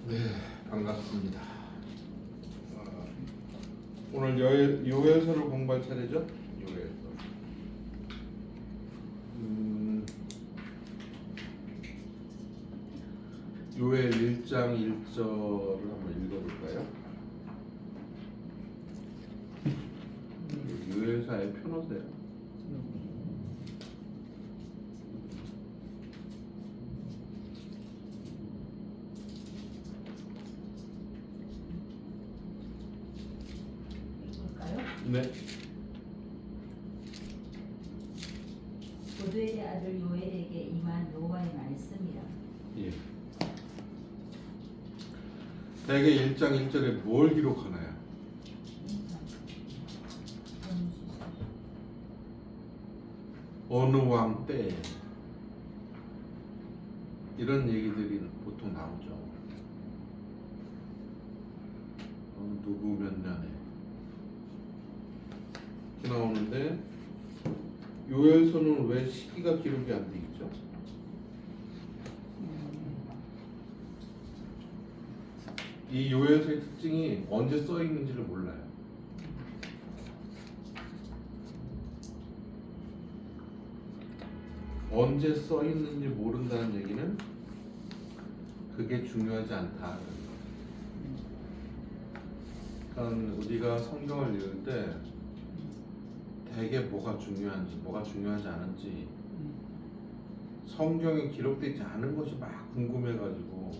네, 반갑습니다. 오늘 요엘서를 공부할 차례죠? 요엘서. 요엘 1장 1절을 한번 읽어볼까요? 요엘서에 펴놓으세요. 네. 도두엘의 아들 요엘에게 임한 여호와의 말씀이라. 예. 대개 1장 1절에 뭘 기록하나요? 어느 왕 때 이런 얘기들이 보통 나오죠. 누구 몇 년에 이렇게 나오는데 요엘서는 왜 시기가 기록이 안 돼 있죠? 이 요엘서의 특징이 언제 써 있는지를 몰라요. 언제 써 있는지 모른다는 얘기는 그게 중요하지 않다. 그러니까 우리가 성경을 읽을 때 대개 뭐가 중요한지, 뭐가 중요하지 않은지 성경에 기록되지 않은 것이 막 궁금해가지고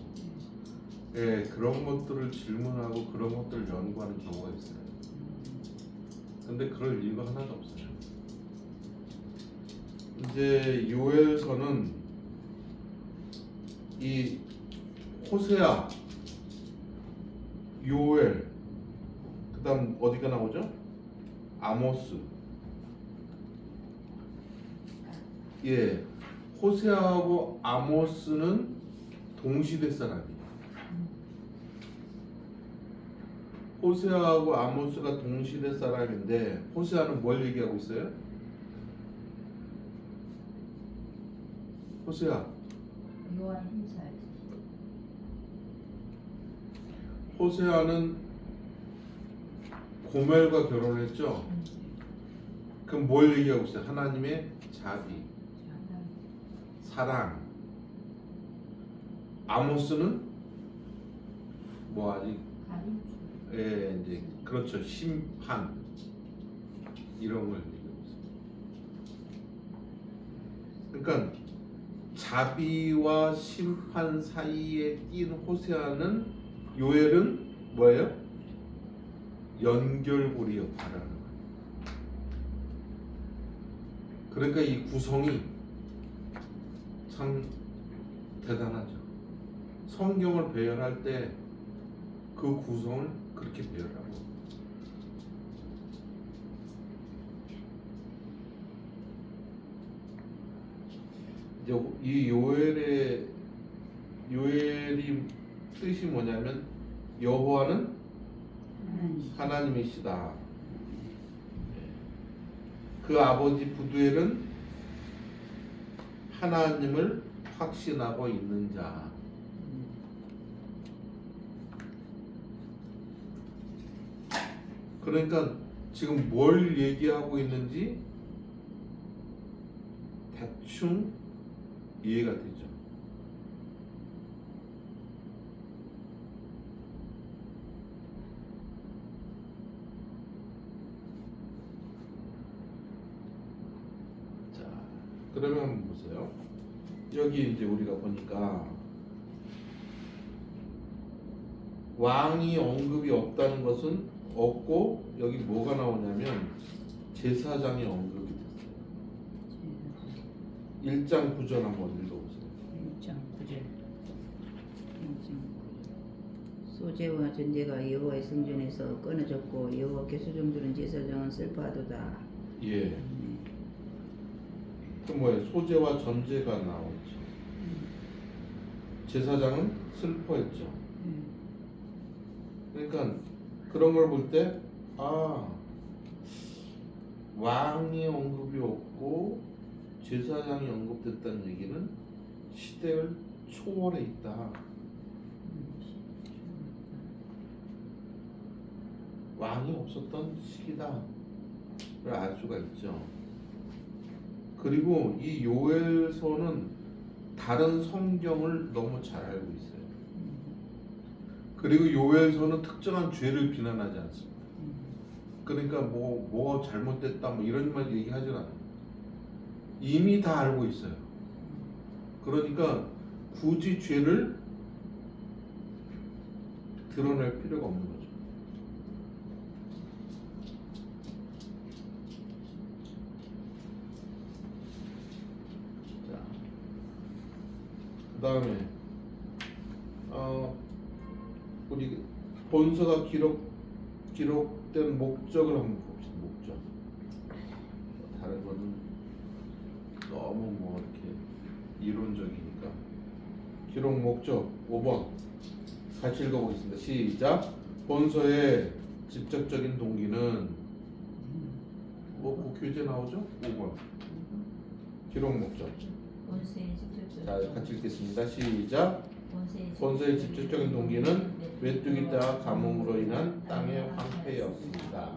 예, 그런 것들을 질문하고 그런 것들을 연구하는 경우가 있어요. 근데 그럴 이유가 하나도 없어요. 이제 요엘서는 이 호세아, 요엘, 그 다음 어디가 나오죠? 아모스. 예, 호세아하고 아모스는 동시대 사람이에요. 호세아하고 아모스가 동시대 사람인데 호세아는 뭘 얘기하고 있어요? 호세아. 요한 힘살. 호세아는 고멜과 결혼했죠. 그럼 뭘 얘기하고 있어요? 하나님의 자비, 사랑. 아모스는 뭐 아직 예, 이제 그렇죠. 심판 이런 걸 얘기하고 있어요. 그러니까 자비와 심판 사이에 낀 호세아는 요엘은 뭐예요? 연결고리 역할을 하는 거예요. 그러니까 이 구성이 참 대단하죠. 성경을 배열할 때 그 구성을 그렇게 배열하고 이제 이 요엘이 뜻이 뭐냐면 여호와는 하나님이시다. 그 아버지 부두엘은 하나님을 확신하고 있는 자. 그러니까 지금 뭘 얘기하고 있는지 대충 이해가 되죠. 자, 그러면 한번 보세요. 여기 이제 우리가 보니까 왕이 언급이 없다는 것은 없고 여기 뭐가 나오냐면 제사장이 언급이 됐어요. 1장 9절 한번 읽어보세요. 1장 9절. 소재와 전제가 여호와의 성전에서 끊어졌고 여호와께 수종드는 제사장은 슬퍼하도다. 예. 그 뭐예요? 소재와 전제가 나오죠. 제사장은 슬퍼했죠. 그러니까 그런 걸 볼 때 왕의 언급이 없고 제사장이 언급됐다는 얘기는 시대를 초월해 있다. 왕이 없었던 시기다를 알 수가 있죠. 그리고 이 요엘서는 다른 성경을 너무 잘 알고 있어요. 그리고 요엘서는 특정한 죄를 비난하지 않습니다. 그러니까 뭐 잘못됐다 뭐 이런 말 얘기하지 않아요. 이미 다 알고 있어요. 그러니까 굳이 죄를 드러낼 필요가 없는 거죠. 자, 그 다음에 우리 본서가 기록된 목적을 한번 봅시다. 목적. 다른 거는 너무 이렇게 이론적이니까. 기록 목적 5번 같이 읽어보겠습니다. 시작. 본서의 직접적인 동기는 교재 나오죠? 5번 기록 목적. 본세의 직접적인 자, 같이 읽겠습니다. 시작. 본서의 직접적인 동기는 메뚜기 떼와 가뭄으로 인한 땅의 황폐였습니다.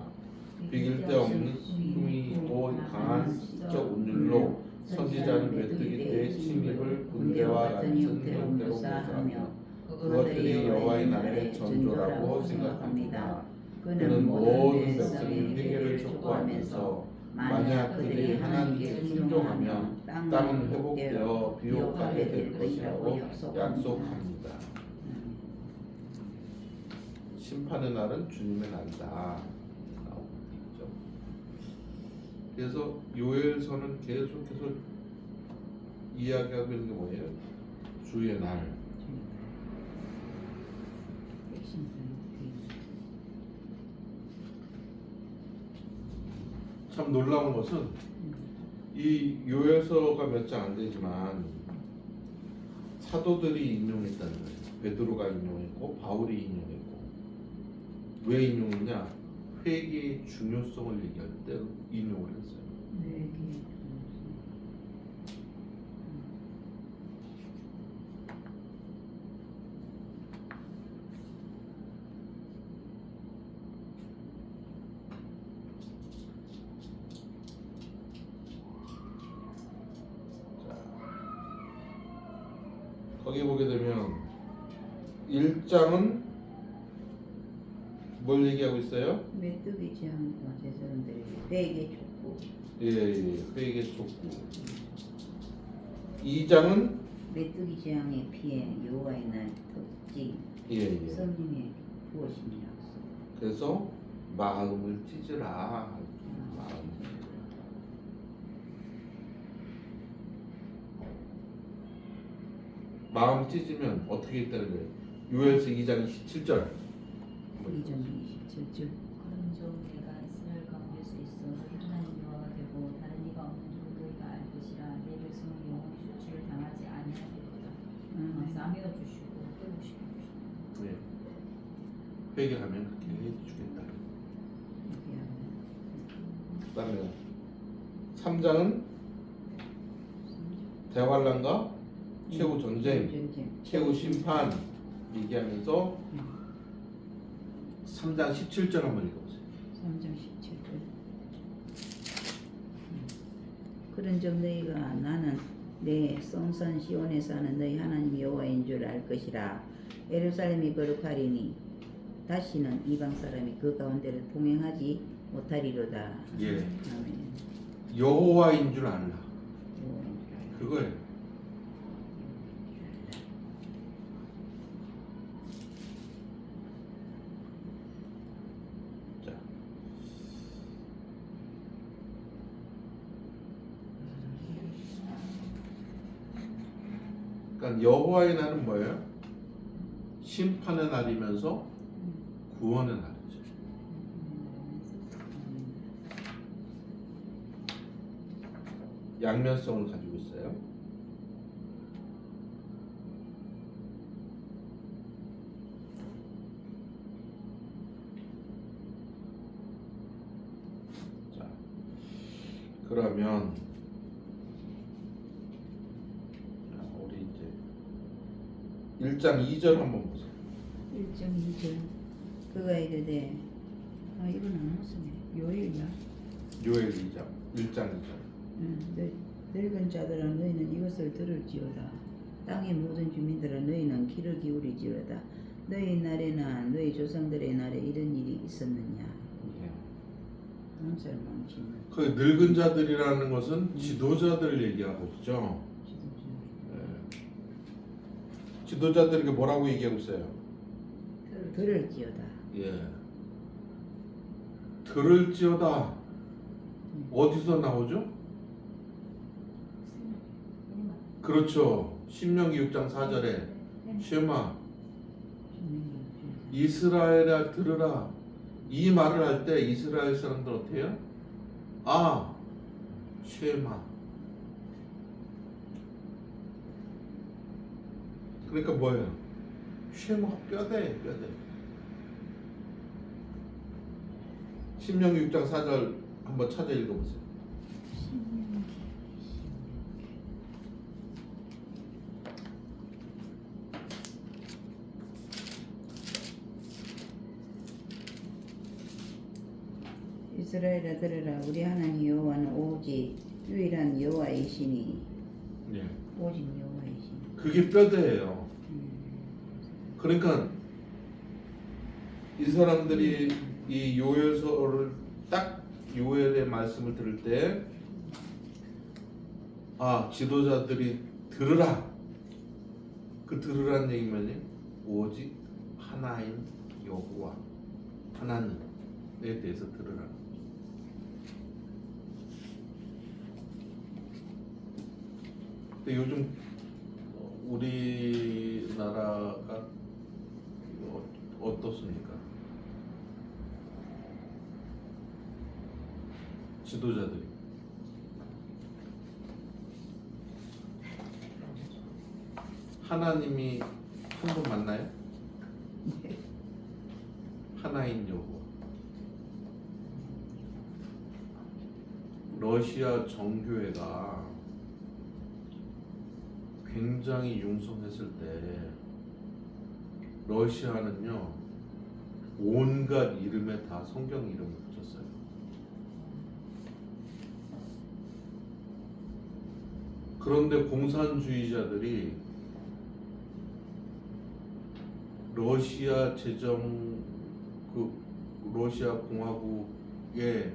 비길 데 없는 숨이고 강한 시적 운율로 선지자는 메뚜기 떼의 침입을 군대와 같은 형태로 묘사하며 그것들이 여호와의 날의 전조라고 생각합니다. 그는 모든 백성의 회개를 촉구하면서 만약 그들이 하나님께 순종하면 땅은 회복되어 비옥하게 될 것이라고 약속합니다. 심판의 날은 주님의 날이다. 나오고 있죠. 그래서 요엘서는 계속해서 이야기하고 있는 게 뭐예요? 주의 날. 참 놀라운 것은 이 요엘서가 몇 장 안 되지만 사도들이 인용했다는 거예요. 베드로가 인용했고 바울이 인용했고. 왜 인용했냐? 회개의 중요성을 얘기할 때 인용을 했어요. 거기 보게 되면 1장은 뭘 얘기하고 있어요? 메뚜기 재앙과 제사장들에게 회개 촉구. 회개 촉구. 2장은 메뚜기 재앙의 피해 여호와의 날 특징. 성령의 부어심이 약속. 그래서 마음을 찢으라. 마음 찢으면 어떻게 있다는 거예요? 요엘서 2장 27절. 2장 27절. 그런 종 내가 이스라엘 가운데서 있어 너희 하나님 여호와가 되고 다른 이가 없는 줄 너희가 알 것이라. 내 백성은 영원히 수치를 당하지 아니할 거다. 싸매어 주시고 회복시켜 주시고. 네. 회개하면 그렇게 해주겠다. 그다음에 3장은 대환란과 최후 전쟁, 최후 심판 얘기하면서 3장 17절 한번 읽어보세요. 3장 17절. 그런즉 너희가 나는 내 성산 시온에 사는 너희 하나님 여호와인 줄 알 것이라. 예루살렘이 거룩하리니 다시는 이방 사람이 그 가운데를 통행하지 못하리로다. 아멘. 여호와인 줄 알라. 그거예요. 그러니까 여호와의 날은 뭐예요? 심판의 날이면서 구원의 날이죠. 양면성을 가지고 있어요. 자, 그러면 우리 이제 1장 2절 한번 보세요. 1장 2절. 그가 이르되 아 이건 안 무슨 요일이야. 요엘 2장 1장이죠. 늙은 자들아 너희는 이것을 들을지어다. 땅의 모든 주민들아 너희는 귀를 기울이지어다. 너희 날에나 너희 조상들의 날에 이런 일이 있었느냐. 예. 동사를 망치는 그 늙은 자들이라는 것은 지도자들 얘기하고 있죠. 지도자. 예. 지도자들에게 뭐라고 얘기하고 있어요? 들을지어다. 예. 들을지어다. 어디서 나오죠? 그렇죠. 신명기 6장 4절에 쉐마 이스라엘아 들으라. 이 말을 할 때 이스라엘 사람들 어떻게 해요? 아 쉐마. 그러니까 뭐예요? 쉐마 뼈대. 신명기 6장 4절 한번 찾아 읽어보세요. 이스라엘아 들으라. 우리 하나님 여호와는 오직 유일한 여호와이시니. 예. 오직 여호와이시니. 그게 뼈대예요. 그러니까 이 사람들이 이 요엘서를 딱 요엘의 말씀을 들을 때 아 지도자들이 들으라. 그 들으라는 얘기면요 오직 하나인 여호와 하나님에 대해서 들으라. 근데 요즘 우리나라가 어떻습니까? 지도자들이 하나님이 한 분 맞나요? 하나인 여호와. 러시아 정교회가 굉장히 융성했을 때 러시아는요 온갖 이름에 다 성경 이름을 붙였어요. 그런데 공산주의자들이 러시아 러시아 공화국에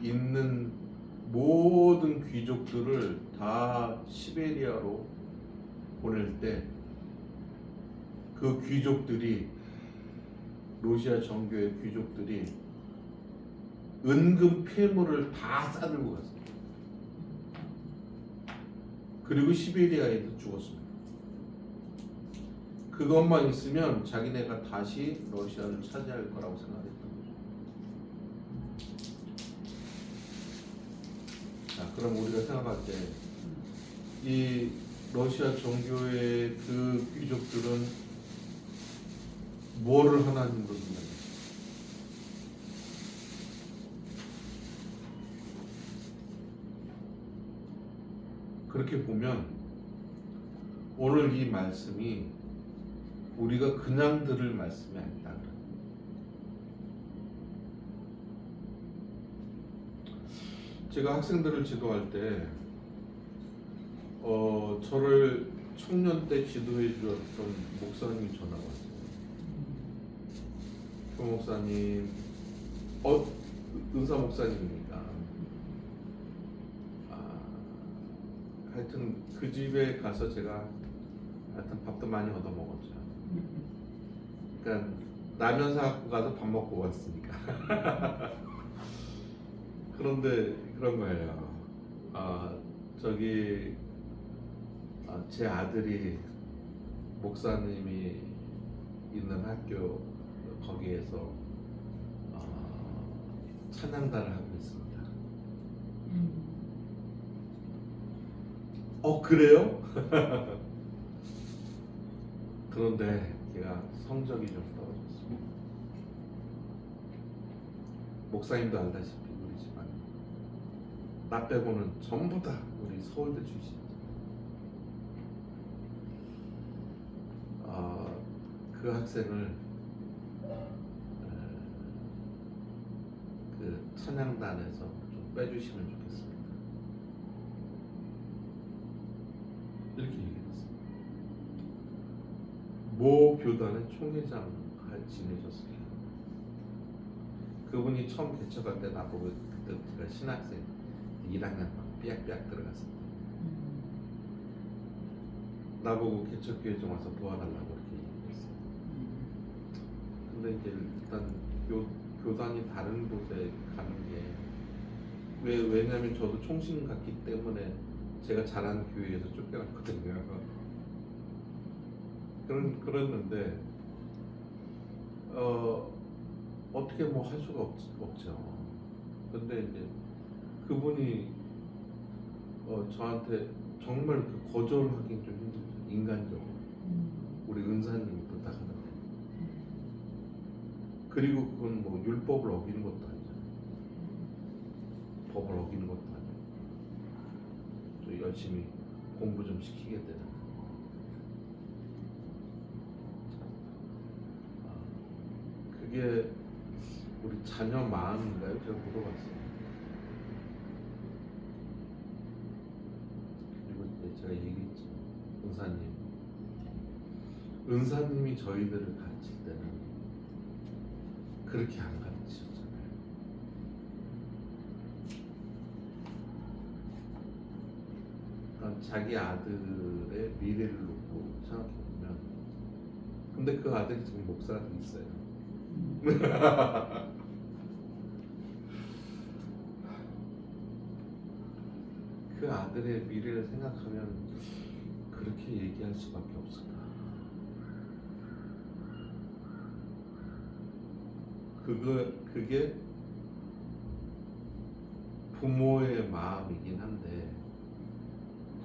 있는 모든 귀족들을 다 시베리아로 보낼 때 그 귀족들이 러시아 정교의 귀족들이 은금 폐물을 다 싸들고 갔어요. 그리고 시베리아에도 죽었습니다. 그것만 있으면 자기네가 다시 러시아를 차지할 거라고 생각했던 거죠. 자, 그럼 우리가 생각할 때 이 러시아 정교의 그 귀족들은 뭐를 하나님으로 생각해요? 그렇게 보면 오늘 이 말씀이 우리가 그냥 들을 말씀이 아니다. 제가 학생들을 지도할 때 저를 청년 때 지도해 주었던 목사님이 전화가 왔어요. 표 목사님, 은사 목사님입니다. 하여튼 그 집에 가서 제가 하여튼 밥도 많이 얻어 먹었죠. 그러니까 라면 사갖고 가서 밥 먹고 왔으니까. 그런데 그런 거예요. 제 아들이 목사님이 있는 학교 거기에서 찬양단을 하고 있습니다. 그래요? 그런데 걔가 성적이 좀 떨어졌습니다. 목사님도 알다시피 우리 집안 나 빼고는 전부 다 우리 서울대 출신. 그 학생을 찬양단에서 좀 빼주시면 좋겠습니다. 이렇게 얘기했어요. 모 교단의 총회장 지내셨어요. 그분이 처음 개척할 때 나보고 그때 제가 신학생 1학년 막 삐약삐약 들어갔을 때 나보고 개척교회 좀 와서 도와달라고 이렇게 얘기했어요. 근데 이제 일단 교단이 다른 곳에 가는 게 왜냐면 저도 총신 갔기 때문에 제가 자란 교회에서 쫓겨났거든요. 그랬는데 어떻게 뭐 할 수가 없죠. 근데 이제 그분이 저한테 정말 그 거절하기 좀 힘들죠. 인간적으로 우리 은사님이 부탁하는데 그리고 그건 뭐 율법을 어기는 것도 아니잖아요. 법을 어기는 것도 아니고 또 열심히 공부 좀 시키게 되는. 그게 우리 자녀 마음인가요? 제가 물어봤어요. 그리고 이제 제가 얘기했죠. 은사님이 저희들을 가르칠 때는 그렇게 안 가르치셨잖아요. 그러니까 자기 아들의 미래를 놓고 생각해보면 근데 그 아들이 지금 목사가 돼 있어요. 그 아들의 미래를 생각하면 그렇게 얘기할 수밖에 없을까. 그게 부모의 마음이긴 한데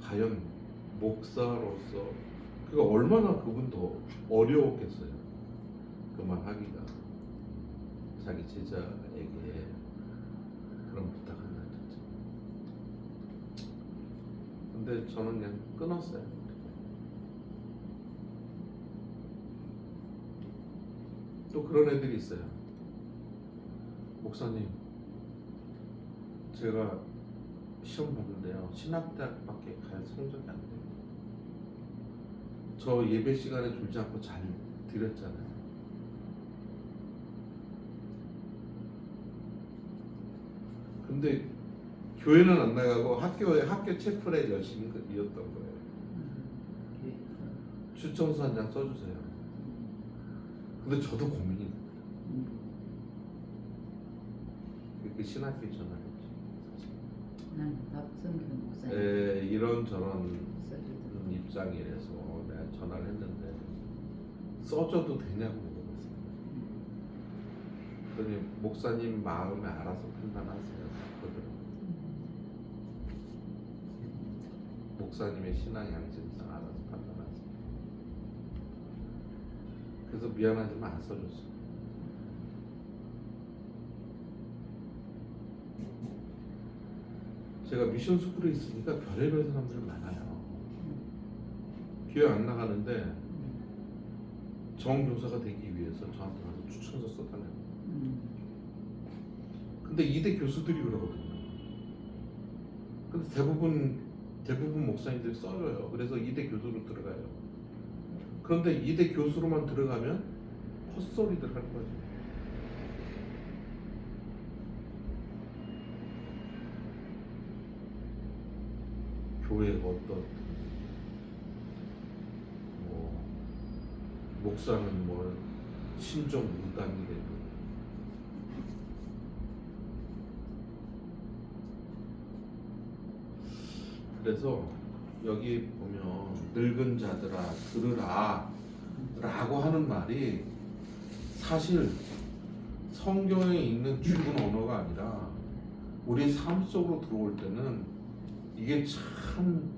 과연 목사로서 그가 얼마나 그분도 어려웠겠어요. 그 말 하기가 자기 제자에게 그런 부탁한다 진짜. 근데 저는 그냥 끊었어요. 또 그런 애들이 있어요. 목사님, 제가 시험 봤는데요. 신학대학밖에 갈 성적이 안 돼요. 저 예배 시간에 졸지 않고 잘 드렸잖아요. 근데 교회는 안 나가고 학교 채플에 열심히 이었던 거예요. 추천서 한 장 써주세요. 근데 저도 고민이 돼요. 그 신학교 전화했죠. 나는 박성규 목사님 이런저런 써주더라고요. 입장이라서 내가 전화를 했는데 써줘도 되냐고 물어봤어요. 그랬더니 목사님 마음에 알아서 판단하세요. 그러더라고요. 목사님의 신앙 양심상 알아서 판단하세요. 그래서 미안하지만 안 써줬어요. 제가 미션 스쿨에 있으니까 별의별 사람들 많아요. 교회 안 나가는데 정교사가 되기 위해서 저한테 가서 추천서 써달라고. 근데 이대 교수들이 그러거든요. 근데 대부분 목사님들이 써줘요. 그래서 이대 교수로 들어가요. 그런데 이대 교수로만 들어가면 헛소리들 할 거죠. 교회가 어떤 뭐 목사는 뭐 신종 무당이래도 그래서 여기 보면 늙은 자들아 들으라 라고 하는 말이 사실 성경에 있는 죽은 언어가 아니라 우리 삶 속으로 들어올 때는 이게 참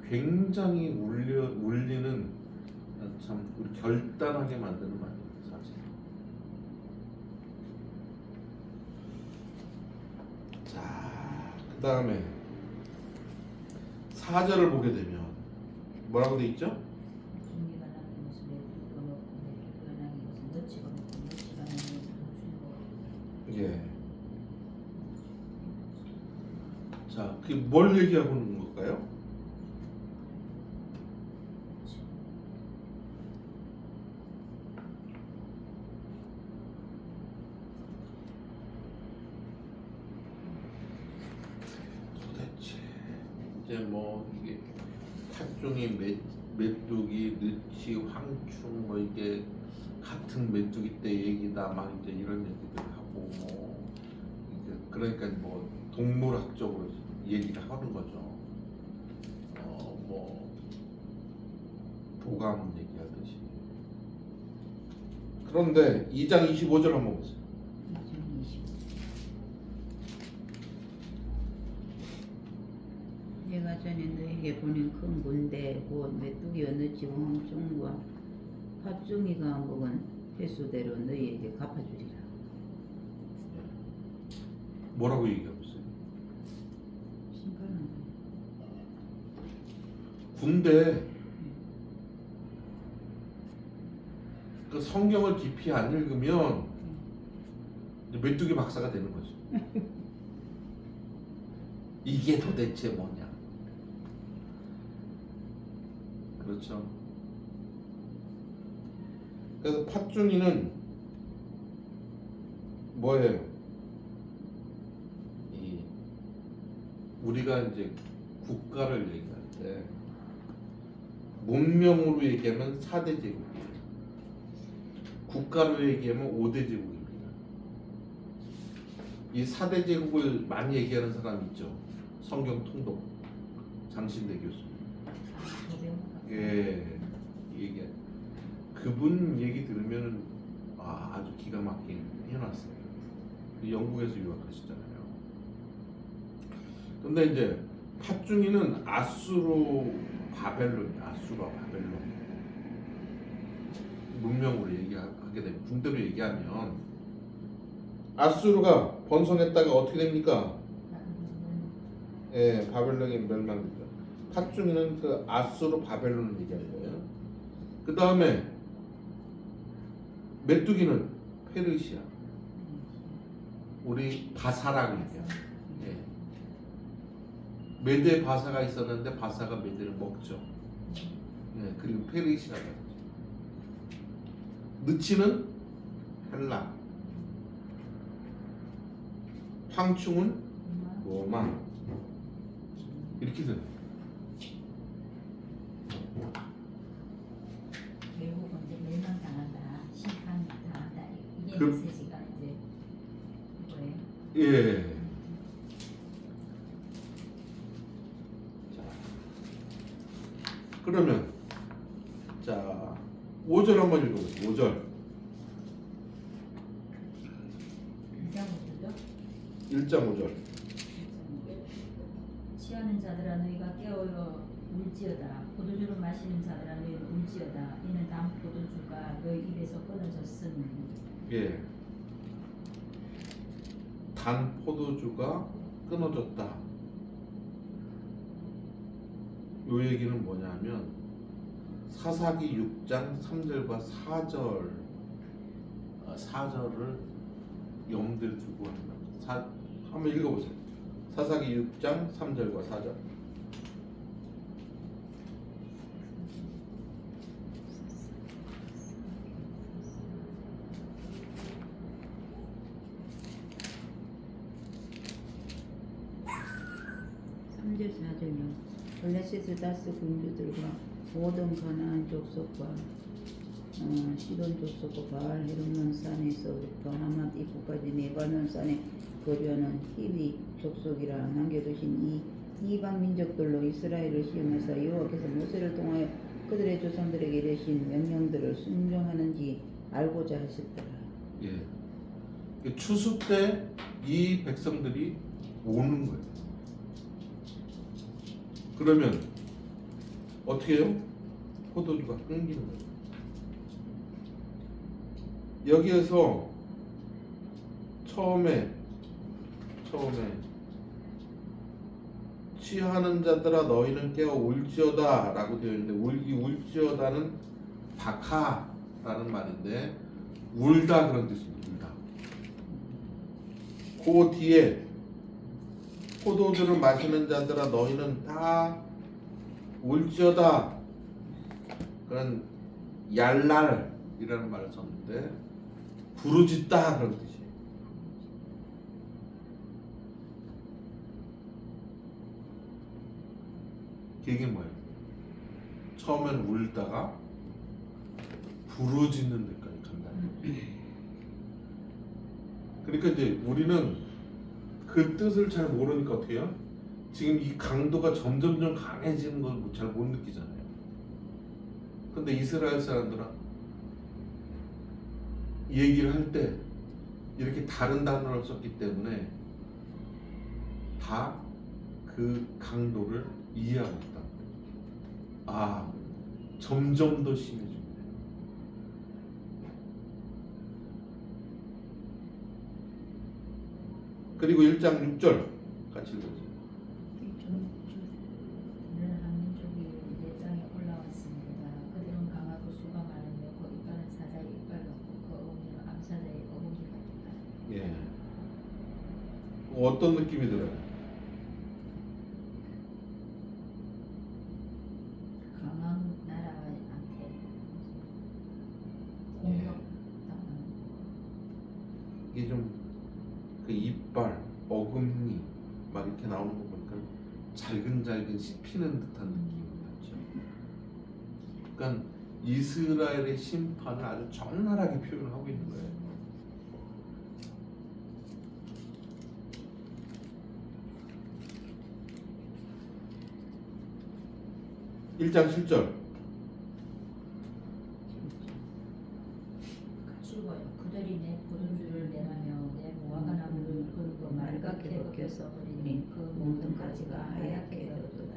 굉장히 울리는 참 우리 결단하게 만드는 말이에요. 사실. 자, 그 다음에 4절을 보게 되면 뭐라고 돼 있죠? 준비가 나는 것을 내두고 놓고 내두고 나는 것을 넣지고 놓고 넣지가 나는 것을 주는 것. 예. 뭘 얘기하고 있는 걸까요? 도대체 이제 뭐 이게 팥종이 메뚜기, 느치, 황충 뭐 이게 같은 메뚜기 때 얘기다 막 이제 이런 얘기들 하고 뭐 이제 그러니까 뭐 동물학적으로 얘기를 하는 거죠. 뭐 도감 얘기하듯이. 그런데 2장 25절 한번 보세요. 20. 내가 전에 너에게 보낸 큰 군대 곧 메뚜기와 느치 황충과 팥종이가 먹은 횟수대로 너희에게 갚아주리라. 뭐라고 얘기하고 있어요? 심판은 군대 그 성경을 깊이 안 읽으면 이제 메뚜기 박사가 되는 거죠. 이게 도대체 뭐냐? 그렇죠. 그래서 팥준이는 뭐예요? 이 우리가 이제 국가를 얘기할 때 문명으로 얘기하면 4대 제국이에요. 국가로 얘기하면 5대 제국입니다. 이 4대 제국을 많이 얘기하는 사람 있죠. 성경 통독 장신대 교수. 예, 얘기. 그분 얘기 들으면 아주 기가 막히게 해놨어요. 영국에서 유학하시잖아요. 근데 이제 팥중이는 아수르 바벨론이야. 문명으로 얘기하게 되면 군대로 얘기하면 아수르가 번성했다가 어떻게 됩니까? 예, 바벨론이 멸망됩니다. 팥중이는 그 아수르 바벨론을 얘기하는 거예요. 그 다음에 메뚜기는 페르시아, 우리 바사라고 얘기해요. 예. 메데 바사가 있었는데 바사가 메데를 먹죠. 예, 그리고 페르시아가 있죠. 느치는 헬라, 황충은 로마. 이렇게 돼요. 결국 이제 멸망당한다, 심판당한다 이게 그- 메시지가 이제 이거예요. 예. 자, 그러면 자 5절 한번 읽어보세요. 5절. 1장 5절. 취하는 자들아 너희가 깨어서 울지어다. 포도주를 마시는 자들아 너희는 울지어다. 이는 단 포도주가 너희 입에서 끊어졌으니. 예. 단 포도주가 끊어졌다. 요 얘기는 뭐냐면 사사기 6장 3절과 4절을 염두에 두고 한번 읽어보세요. 사사기 6장 3절과 4절. 블레셋 다스 군주들과 모든 가나안 족속과 시돈 족속과 바알 헤르몬 산에서부터 하맛 입구까지 네바논 산에 거주하는 히비 족속이라 남겨두신 이 이방 민족들로 이스라엘을 시험해서 여호와께서 모세를 통하여 그들의 조상들에게 이르신 명령들을 순종하는지 알고자 하셨더라. 예. 추수 때 이 백성들이 오는 거예요. 그러면 어떻게 해요? 포도주가 끊기는 거예요. 여기에서 처음에 취하는 자들아 너희는 깨어 울지어다 라고 되어 있는데 이 울지어다는 박하라는 말인데 울다 그런 뜻입니다. 울다. 그 뒤에 포도주를 마시는 자들아 너희는 다 울지어다. 그런 얄랄이라는 말을 썼는데 부르짖다 그런 뜻이에요. 이게 뭐예요? 처음엔 울다가 부르짖는 데까지 간다는 거예요. 그러니까 이제 우리는 그 뜻을 잘 모르니까 어떻게 해요? 지금 이 강도가 점점점 강해지는 걸 잘 못 느끼잖아요. 근데 이스라엘 사람들은 얘기를 할 때 이렇게 다른 단어를 썼기 때문에 다 그 강도를 이해하고 있다. 아, 점점 더 심해지네. 그리고 1장 6절 같이 읽어주세요. 그는 한 민족이 내 땅에 올라왔습니다. 그들은 강하고 수가 많으며 그 이빨은 사자의 이빨 같고 그 어머니는 암사자의 어머니 같다. 예. 어떤 느낌이 들어요? 강한 나라한테 공격당하는 이게 좀 그 이빨, 어금니 막 이렇게 나오는 거 보니까 잘근잘근 씹히는 듯한 느낌이 났죠. 그러니까 이스라엘의 심판을 아주 적나라하게 표현을 하고 있는 거예요. (1장 7절) 같이 읽어요. 그들이 내 포도주를 내라며 내 무화과 나무를 긁고 맑게 벗겨서 버리니 그 모든 가지가 하얗게 되었도다.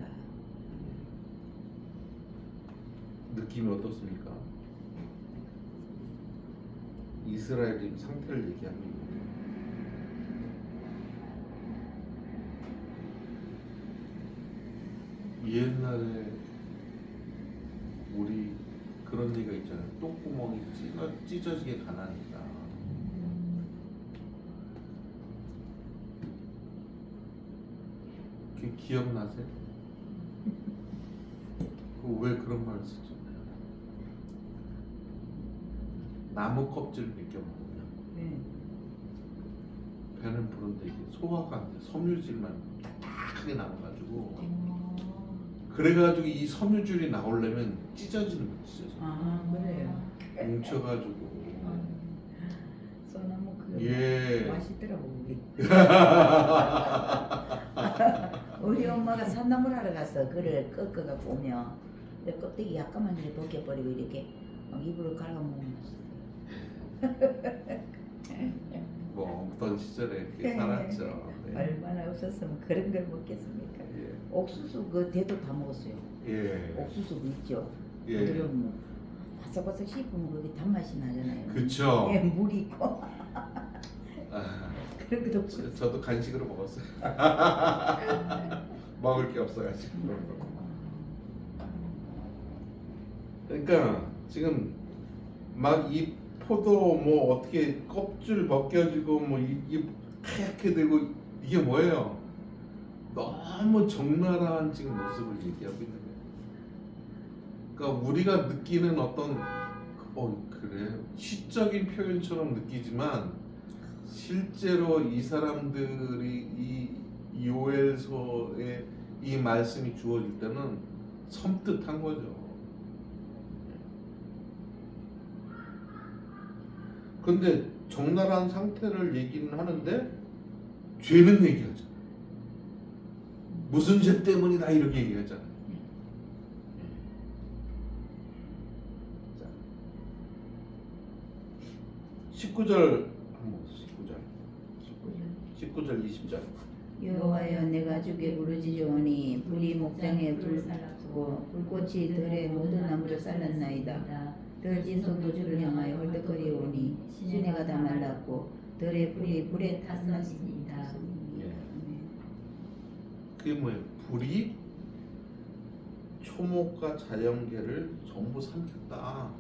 느낌이 어떻습니까? 이스라엘 지금 상태를 얘기합니다. 옛날에 우리 그런 얘기가 있잖아요. 똥구멍이 찢어지게 가난이다. 그 기억나세요? 왜 그런 말을 쓰죠? 나무 껍질을 벗겨 먹으면 네. 배는 부른데 이게 소화가 안 돼. 섬유질만 딱하게 남아가지고 그래가지고 이 섬유질이 나오려면 찢어지는 거죠. 찢어져. 아 그래요. 뭉쳐가지고 소나무 그거 예. 맛있더라고 우리. 우리 엄마가 산나물 하러 가서 그를 꺾어갖고 오면 내 껍데기 약간만 이렇게 벗겨버리고 이렇게 막 입으로 갈아먹으면 뭐 없던 시절에 그게 살았죠. 네. 얼마나 없었으면 그런 걸 먹겠습니까? 예. 옥수수 그 대도 다 먹었어요. 예. 옥수수 있죠. 예. 그럼 뭐 바삭바삭 씹으면 그게 단맛이 나잖아요. 그쵸. 예, 물이 있고 아, 그런 것도 없고. 저도 간식으로 먹었어요. 먹을 게 없어가지고. 그러니까 지금 막 이 포도 뭐 어떻게 껍질 벗겨지고 뭐 입 하얗게 되고 이게 뭐예요? 너무 적나라한 지금 모습을 얘기하고 있는 거예요. 그러니까 우리가 느끼는 어떤 그래 시적인 표현처럼 느끼지만 실제로 이 사람들이 이 요엘서에 이 말씀이 주어질 때는 섬뜩한 거죠. 근데 적나라한 상태를 얘기는 하는데 죄는 얘기하죠. 무슨 죄 때문이다 이렇게 얘기하잖아요. 자, 19절 한번 19절 20절 여호와여 내가 주께 부르짖으오니 불이 목장에 불고 불꽃이 들의 모든 나무를 살랐나이다. 들 진성도 주를 향하여 헐떡거리오니 시내가 다 말랐고 들의 불이 불에 탔나이다. 예. 그게 뭐예요? 불이 초목과 자연계를 전부 삼켰다.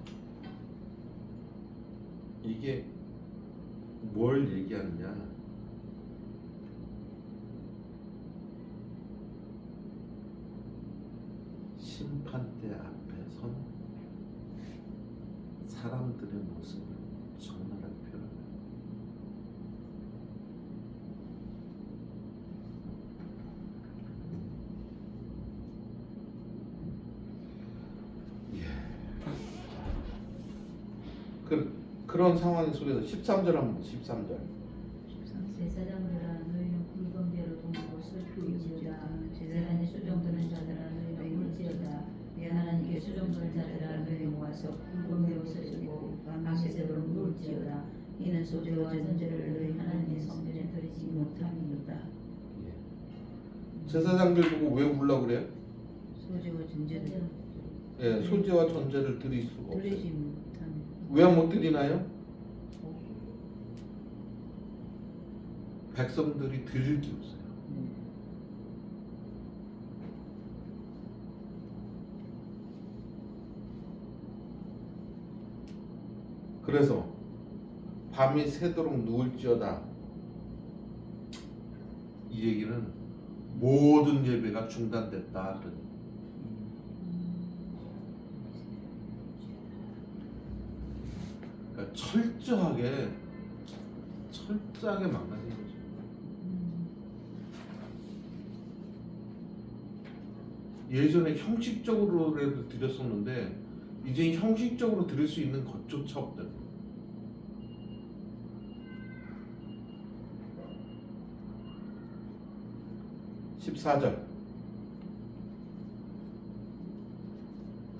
이게 뭘 얘기하느냐? 심판대 앞에 선 사람들의 모습을 적나라하게 표현합니다. 예. 그런 상황 속에서 13절 한번 13절. 제사장들아 너희는 굵은 배로 동고 슬프지어다. 재단에 수종드는 자들아 너희는 울지어다. 내 하나님께 수종드는 자들아 너희는 모아서 굵은 배로 서시고 밤새도록 울지어다. 이는 소재와 전제를 너희 하나님의 성전에 드리지 못함이로다. 예. 제사장들 보고 왜 울라고 그래요? 소재와 전제를 예, 소재와 전제를 드릴 수가 없어요. 드리지 못함. 왜 못 드리나요? 백성들이 드릴 게 없어요. 그래서 밤이 새도록 누울지어다. 이 얘기는 모든 예배가 중단됐다. 그러니까 철저하게 망가진 거죠. 예전에 형식적으로라도 드렸었는데 이제 형식적으로 드릴 수 있는 것조차 없다. (14절)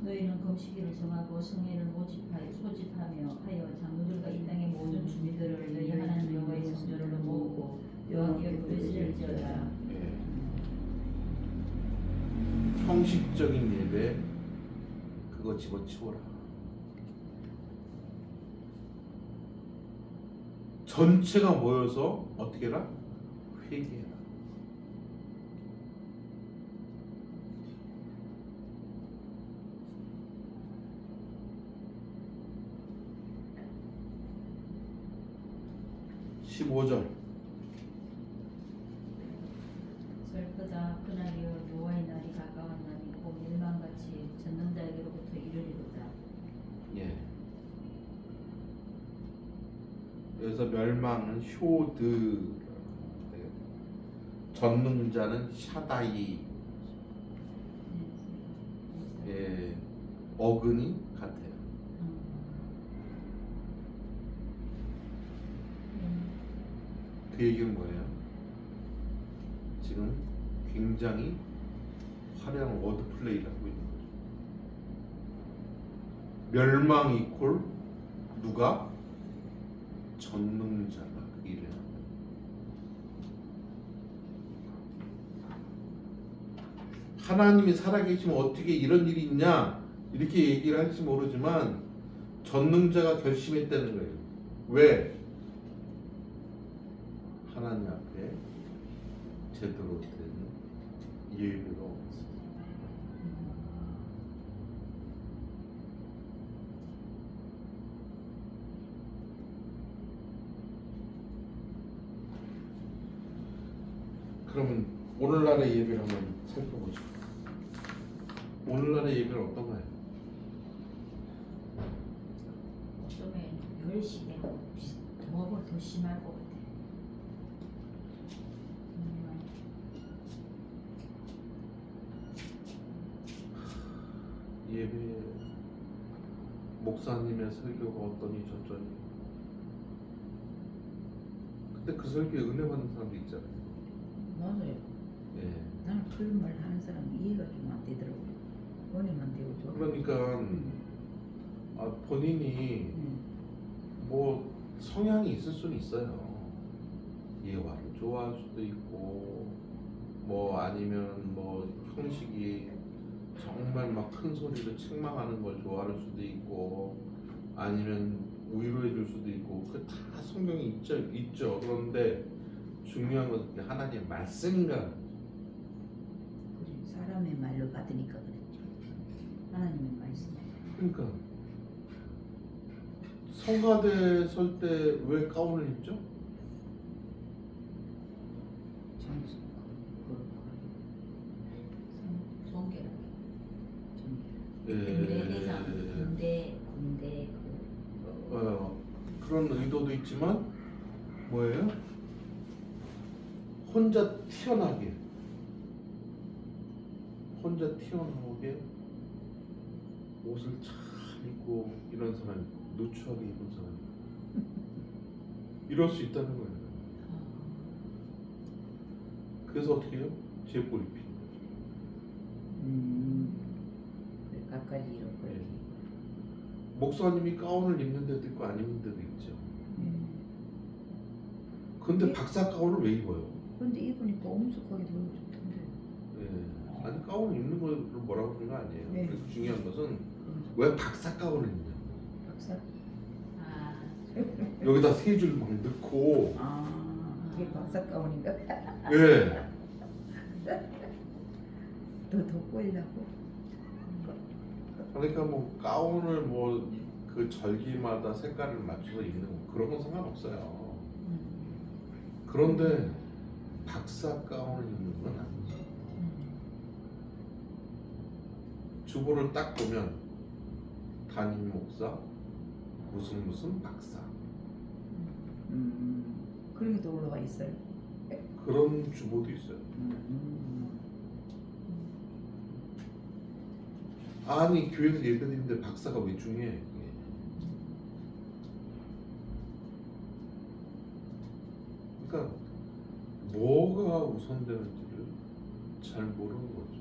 너희는 금식일을 정하고 성회를 소집하며 하여 장로들과 이 땅의 모든 주민들을 너희 하나님 여호와의 성전으로 모으고 여호와께 부르짖을지어다. 예. 형식적인 예배 그거 집어치워라. 전체가 모여서 어떻게 해라? 회개해라. (15절) 슬프다 그날이여 여호와의 날이 가까웠나니 곧 멸망같이 전능자에게로부터 이르리로다. 예. 여기서 멸망은 효드, 전능자는 샤다이, 예, 어근이 같아요. 그 얘기는 뭐예요? 지금 굉장히 화려한 워드 플레이를 하고 있는 거죠. 멸망 이퀄 누가? 전능자가 그 일을 합니다. 하나님이 살아계시면 어떻게 이런 일이 있냐 이렇게 얘기를 할지 모르지만 전능자가 결심했다는 거예요. 왜? 하나님 앞에 제대로 된 예배가 없어요. 그러면 오늘날의 예배를 한번 살펴보죠. 오늘날의 예배는 어떤가요? 좀에 10시 되고 더 심할 것 같아. 예배 목사님의 설교가 어떠니 저쩌니. 근데 그 설교에 은혜 받는 사람도 있잖아요. 맞아요. 예. 나는 그런 말 하는 사람 이해가 좀 안 되더라고요. 은혜만 되고 좋아. 그러니까 본인이 뭐 성향이 있을 수는 있어요. 예화를 좋아할 수도 있고 뭐 아니면 뭐 형식이 정말 막 큰 소리로 책망하는 걸 좋아할 수도 있고 아니면 위로해 줄 수도 있고 그 다 성경에 있죠. 그런데 중요한 것은 그게 하나님의 말씀인가. 그래, 사람의 말로 받으니까 그랬죠. 하나님의 말씀. 그러니까 성가대 설 때 왜 가운을 입죠? 장수. 성계라. 군대 대상, 군대 그런 의도도 있지만 뭐예요? 혼자 튀어나오게 옷을 잘 입고 이런 사람이 누추하게 입은 사람이 이럴 수 있다는 거예요. 그래서 어떻게 해요? 제꼬리 피는 거죠. 각가지 이렇게. 네. 목사님이 가운을 입는 데도 있고 안 입는 데도 있죠. 근데 박사 가운을 왜 입어요? 근데 입으니까 엄숙하게 너무 좋던데. 예. 아니 가운 입는 걸 뭐라고 그러는 거 아니에요. 네. 그래서 중요한 것은 왜 박사 가운을 입냐. 박사? 아, 여기다 세 줄 막 넣고. 그게 박사 가운인가? 예. 더 돋보이려고. 그러니까 뭐 가운을 뭐 그 절기마다 색깔을 맞춰서 입는 거 그런 건 상관없어요. 그런데 박사 가운을 입는 건 아니죠. 주보를 딱 보면 담임 목사 무슨 박사 그런 게 또 올라와 있어요. 그런 주보도 있어요. 아니 교회에서 예배드리는데 박사가 왜 중요해? 그러니까 뭐가 우선되는지를 잘 모르는 거죠.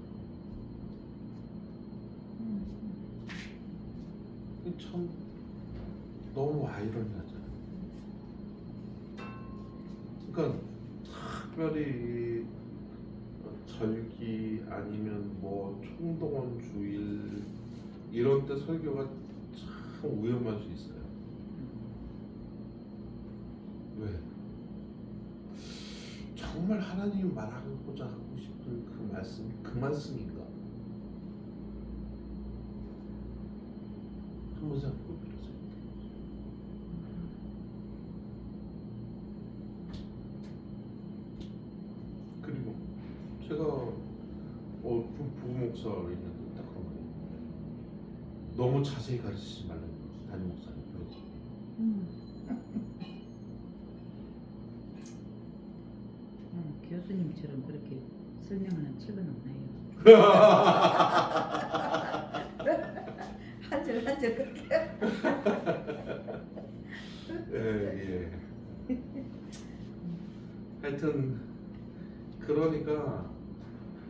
이게 참 너무 아이러니하잖아요. 그러니까 특별히 절기 아니면 뭐 총동원 주일 이런 때 설교가 참 위험할 수 있어요. 왜? 정말 하나님이 말하고자 하고 싶은 그 말씀이 그 말씀인가? 한번 생각해 보세요. 그리고 제가 부목사를 있는데 딱 그런 거예요. 너무 자세히 가르치지 말라는 거예요. 담임 목사님 그러지. 교수님처럼 그렇게 설명하는 책은 없나요? 한 줄 한 줄 그렇게. 예. 하여튼 그러니까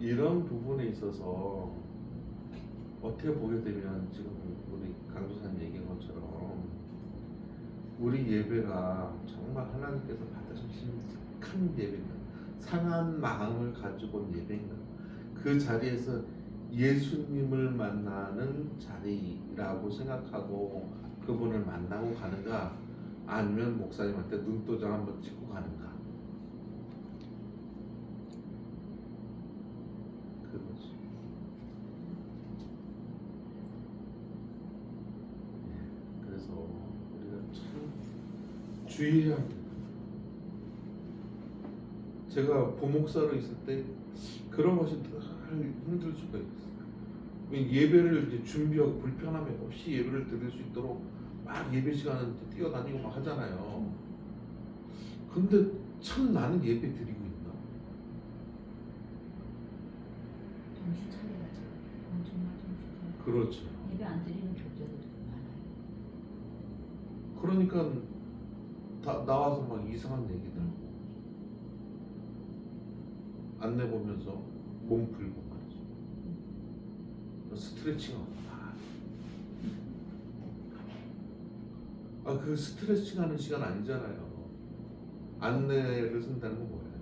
이런 부분에 있어서 어떻게 보게 되면 지금 우리 강조사님 얘기한 것처럼 우리 예배가 정말 하나님께서 받으신 큰 예배인가, 상한 마음을 가지고 온 예배인가, 그 자리에서 예수님을 만나는 자리라고 생각하고 그분을 만나고 가는가, 아니면 목사님한테 눈도장 한번 찍고 가는가, 그거지. 그래서 우리가 참 주의해야 합니다. 제가 부목사로 있을 때 그런 것이 힘들 수가 있어요. 예배를 이제 준비하고 불편함이 없이 예배를 드릴 수 있도록 막 예배 시간에 뛰어다니고 막 하잖아요. 근데 참 나는 예배 드리고 있나? 정신 차려야죠. 정말 정신 차려. 그렇죠. 예배 안 드리는 교제들도 많아요. 그러니까 나와서 막 이상한 얘기들 하고 안내 보면서 몸 풀고 말이죠. 스트레칭하고 그 스트레칭 하는 시간 아니잖아요. 안내를 쓴다는 건 뭐예요?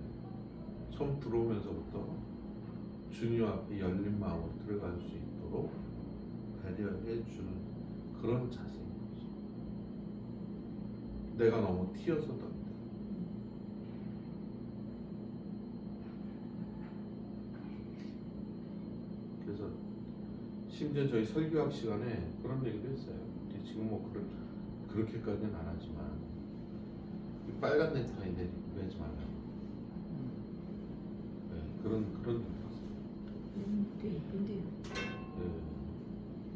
처음 들어오면서부터 주님 앞에 열린 마음으로 들어갈 수 있도록 배려해 주는 그런 자세인 거죠. 내가 너무 튀어서도 안 돼. 그래서 심지어 저희 설교학 시간에 그런 얘기도 했어요. 지금 뭐 그렇게까지는 안 하지만 빨간 넥타이 매지 말라고. 네, 그런 얘기 했어요. 되게 예쁜데요. 네.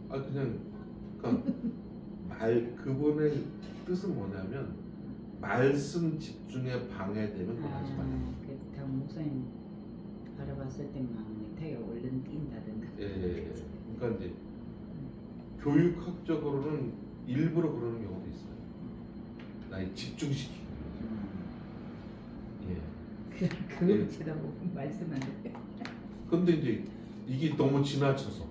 아 그냥 그러니까 그분의 뜻은 뭐냐면 말씀 집중에 방해되면 그거 하지 말라. 그다 목사님 알아봤을 때만 넥타이가 얼른 뛴다든가. 예. 그러니까 이제 교육학적으로는 일부러 그러는 경우도 있어요. 날 집중시키기. 예. 그걸 쳐다보고 말씀 안 돼. 근데 이제 이게 너무 지나쳐서.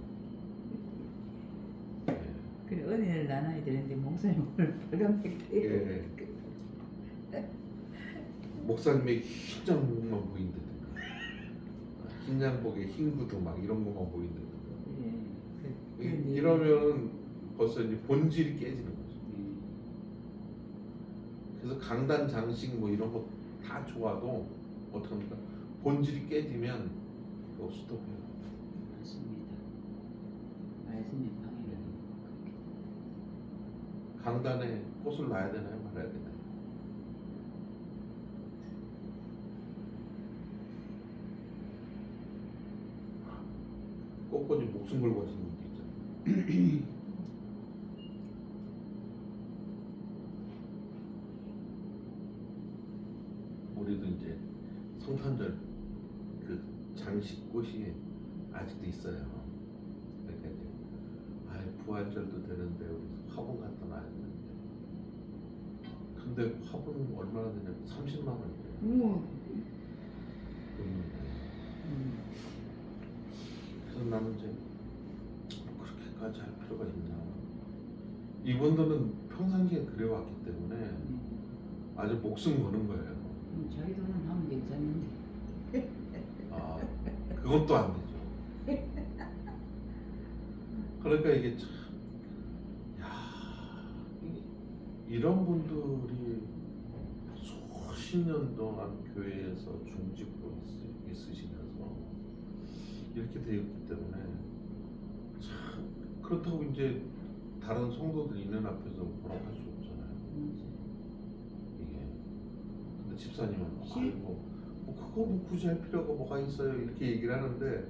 예. 그래 은혜를 나눠야 되는데 목사님 오늘 빨간 넥타이. 예. 목사님의 흰 장복만 보인다든가 흰 양복에 흰 구두 막 이런 것만 보인다든가 이러면 벌써 이제 본질이 깨지는 거죠. 그래서 강단 장식 뭐 이런 거 다 좋아도 어떡합니까? 본질이 깨지면 그거 스톱해요. 맞습니다. 말씀의 방해를. 강단에 꽃을 놔야 되나요? 말아야 되나요? 꽃꽂이 목숨 걸고 하시는 분도 있잖아요. 우리도 이제 성탄절 그 장식꽃이 아직도 있어요. 그러니까 이제 부활절도 되는데 우리 화분 갖다 놔야 되는데 근데 화분 얼마나 되냐면 30만 원이래요. 우와. 그래서 나는 이제 그렇게까지 할 필요가 있나. 이분들은 평상시에 그래왔기 때문에 아주 목숨 거는 거예요. 자기 돈은 하면 괜찮은데. 아, 그것도 안 되죠. 그러니까 이게 참, 야, 이런 분들이 수십 년 동안 교회에서 중직으로 있으시면서 이렇게 되었기 때문에 참 그렇다고 이제 다른 성도들 있는 앞에서 뭐라고 할 수 없잖아요. 이게 근데 집사님은 아이고 뭐 그거 뭐 굳이 할 필요가 뭐가 있어요 이렇게 얘기를 하는데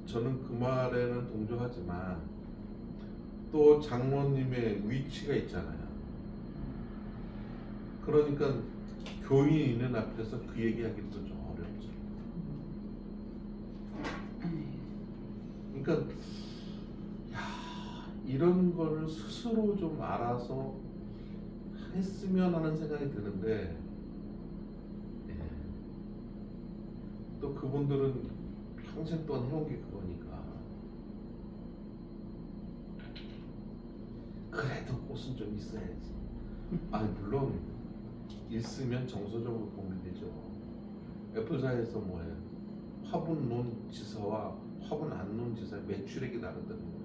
저는 그 말에는 동조하지만 또 장로님의 위치가 있잖아요. 그러니까 교인이 있는 앞에서 그 얘기하기도 좀 어렵죠. 그러니까 이런 거를 스스로 좀 알아서 했으면 하는 생각이 드는데 예. 또 그분들은 평생 동안 해온 게 그거니까 그래도 꽃은 좀 있어야지. 물론 있으면 정서적으로 도움이 되죠. 애플사에서 뭐예요? 화분 놓은 지사와 화분 안 놓은 지사의 매출액이 다르다는 거예요.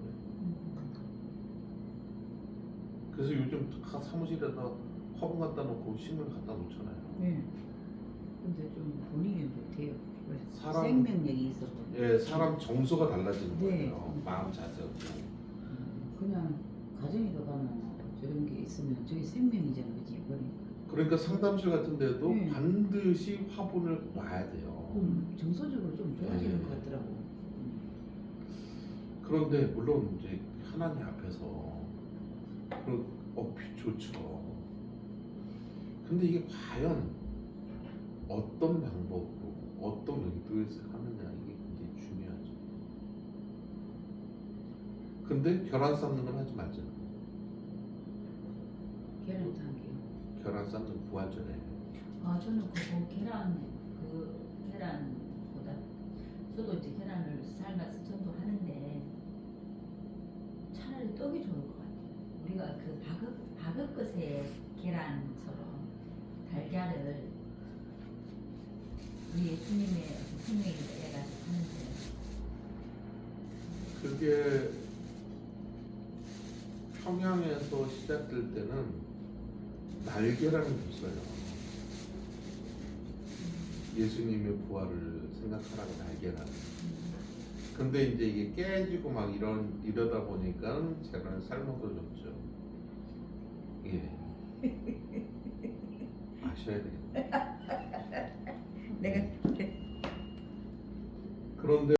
그래서 요즘 사무실에다 화분 갖다 놓고 식물 갖다 놓잖아요. 네. 근데 좀 본인이 못해요. 사람- 생명력이 있어서. 예, 사람 정서가 달라지는 네. 거예요. 마음 자세가. 그냥 가정에도 가면 저런 게 있으면 저희 생명이잖아, 그지? 그러니까 상담실 같은 데도 네. 반드시 화분을 놔야 돼요. 정서적으로 좀 좋아지는 네. 것 같더라고. 그런데 물론 이제 하나님 앞에서 좋죠. 근데 이게 과연 어떤 방법으로 어떤 의도에서 하느냐 이게 굉장히 중요하죠. 근데 계란 삶는 건 하지 말자. 계란 탄게요. 계란 삶는 부활절에. 저는 계란보다 저도 이제 계란을 삶아서 전도 하는데 차라리 떡이 좋을 것 같아요. 우리가 그 바그것의 계란처럼 달걀을 우리 예수님의 생명이 내가지고 하는데 그게 평양에서 시작될 때는 날계란을 줬어요. 예수님의 부활을 생각하라고 날계란. 근데 이제 이게 깨지고 막 이러다 보니까 계란을 삶아서 줬죠. 예. 아셔야 되겠다. 내가 그런데